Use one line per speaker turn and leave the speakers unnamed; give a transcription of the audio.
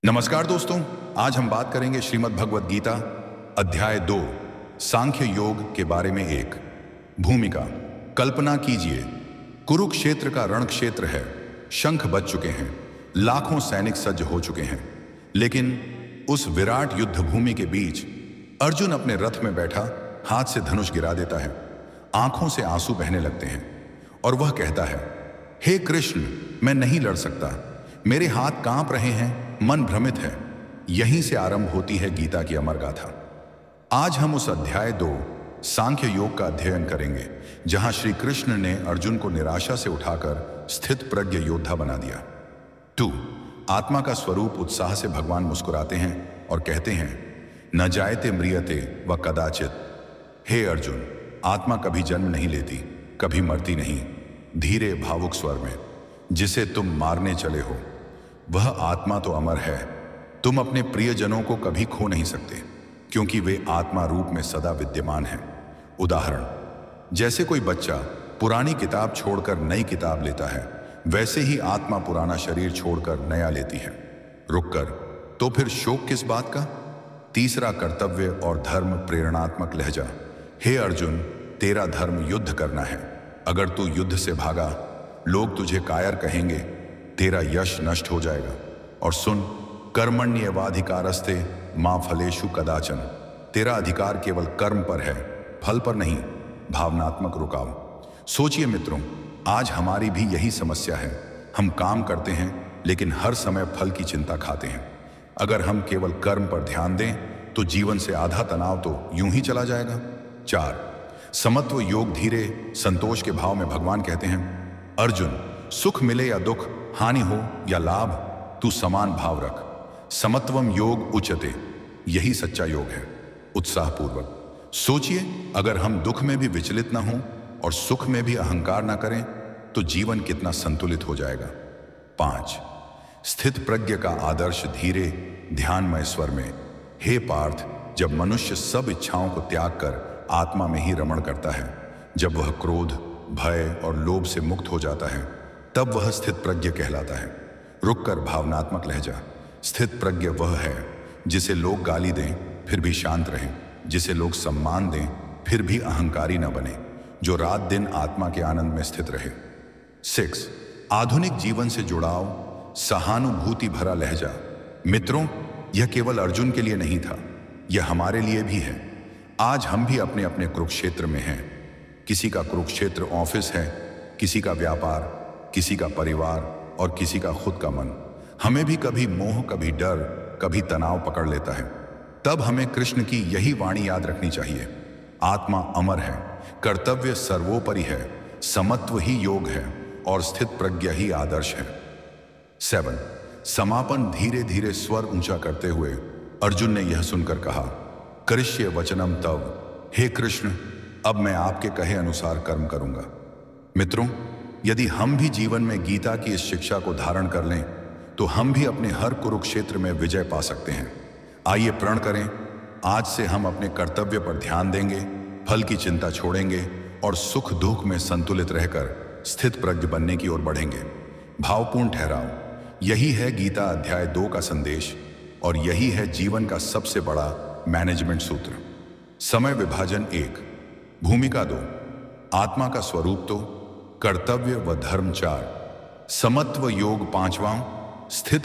नमस्कार दोस्तों। आज हम बात करेंगे श्रीमद् भगवद गीता अध्याय 2 सांख्य योग के बारे में। एक भूमिका। कल्पना कीजिए, कुरुक्षेत्र का रण क्षेत्र है। शंख बज चुके हैं, लाखों सैनिक सज्ज हो चुके हैं, लेकिन उस विराट युद्ध भूमि के बीच अर्जुन अपने रथ में बैठा हाथ से धनुष गिरा देता है। आंखों से आंसू बहने लगते हैं और वह कहता है, हे कृष्ण, मैं नहीं लड़ सकता, मेरे हाथ कांप रहे हैं, मन भ्रमित है। यहीं से आरंभ होती है गीता की अमर गाथा। आज हम उस अध्याय 2 सांख्य योग का अध्ययन करेंगे, जहां श्री कृष्ण ने अर्जुन को निराशा से उठाकर स्थित प्रज्ञ योद्धा बना दिया। 2 आत्मा का स्वरूप। उत्साह से भगवान मुस्कुराते हैं और कहते हैं, न जायते म्रियते व कदाचित। हे अर्जुन, आत्मा कभी जन्म नहीं लेती, कभी मरती नहीं। धीरे भावुक स्वर में, जिसे तुम मारने चले हो वह आत्मा तो अमर है। तुम अपने प्रियजनों को कभी खो नहीं सकते, क्योंकि वे आत्मा रूप में सदा विद्यमान हैं। उदाहरण, जैसे कोई बच्चा पुरानी किताब छोड़कर नई किताब लेता है, वैसे ही आत्मा पुराना शरीर छोड़कर नया लेती है। रुककर, तो फिर शोक किस बात का। तीसरा कर्तव्य और धर्म प्रेरणात्मक लहजा। हे अर्जुन, तेरा धर्म युद्ध करना है। अगर तू युद्ध से भागा, लोग तुझे कायर कहेंगे, तेरा यश नष्ट हो जाएगा। और सुन, कर्मण्येवाधिकारस्ते मा फलेषु कदाचन। तेरा अधिकार केवल कर्म पर है, फल पर नहीं। भावनात्मक रुकाव। सोचिए मित्रों, आज हमारी भी यही समस्या है। हम काम करते हैं, लेकिन हर समय फल की चिंता खाते हैं। अगर हम केवल कर्म पर ध्यान दें, तो जीवन से आधा तनाव तो यूं ही चला जाएगा। 4 समत्व योग। धीरे संतोष के भाव में भगवान कहते हैं, अर्जुन, सुख मिले या दुख, हानि हो या लाभ, तू समान भाव रख। समत्वम योग उच्यते। यही सच्चा योग है। उत्साहपूर्वक सोचिए, अगर हम दुख में भी विचलित ना हों और सुख में भी अहंकार ना करें, तो जीवन कितना संतुलित हो जाएगा। 5 स्थित प्रज्ञ का आदर्श। धीरे ध्यानमय स्वर में, हे पार्थ, जब मनुष्य सब इच्छाओं को त्याग कर आत्मा में ही रमण करता है, जब वह क्रोध, भय और लोभ से मुक्त हो जाता है, तब वह स्थित प्रज्ञ कहलाता है। रुककर भावनात्मक लहजा। स्थित प्रज्ञ वह है जिसे लोग गाली दें फिर भी शांत रहें, जिसे लोग सम्मान दें फिर भी अहंकारी न बने, जो रात दिन आत्मा के आनंद में स्थित रहे। 6 आधुनिक जीवन से जुड़ाव। सहानुभूति भरा लहजा। मित्रों, यह केवल अर्जुन के लिए नहीं था, यह हमारे लिए भी है। आज हम भी अपने अपने कुरुक्षेत्र में हैं। किसी का कुरुक्षेत्र ऑफिस है, किसी का व्यापार, किसी का परिवार और किसी का खुद का मन। हमें भी कभी मोह, कभी डर, कभी तनाव पकड़ लेता है। तब हमें कृष्ण की यही वाणी याद रखनी चाहिए, आत्मा अमर है, कर्तव्य सर्वोपरि है, समत्व ही योग है और स्थित प्रज्ञा ही आदर्श है। 7 समापन। धीरे धीरे स्वर ऊंचा करते हुए अर्जुन ने यह सुनकर कहा, करिष्ये वचनम तव। हे कृष्ण, अब मैं आपके कहे अनुसार कर्म करूंगा। मित्रों, यदि हम भी जीवन में गीता की इस शिक्षा को धारण कर लें, तो हम भी अपने हर कुरुक्षेत्र में विजय पा सकते हैं। आइए प्रण करें, आज से हम अपने कर्तव्य पर ध्यान देंगे, फल की चिंता छोड़ेंगे और सुख दुख में संतुलित रहकर स्थित प्रज्ञ बनने की ओर बढ़ेंगे। भावपूर्ण ठहराव। यही है गीता अध्याय 2 का संदेश और यही है जीवन का सबसे बड़ा मैनेजमेंट सूत्र। समय विभाजन। 1 भूमिका। 2 आत्मा का स्वरूप। तो कर्तव्य व धर्म। 4 समत्व योग। 5वां स्थित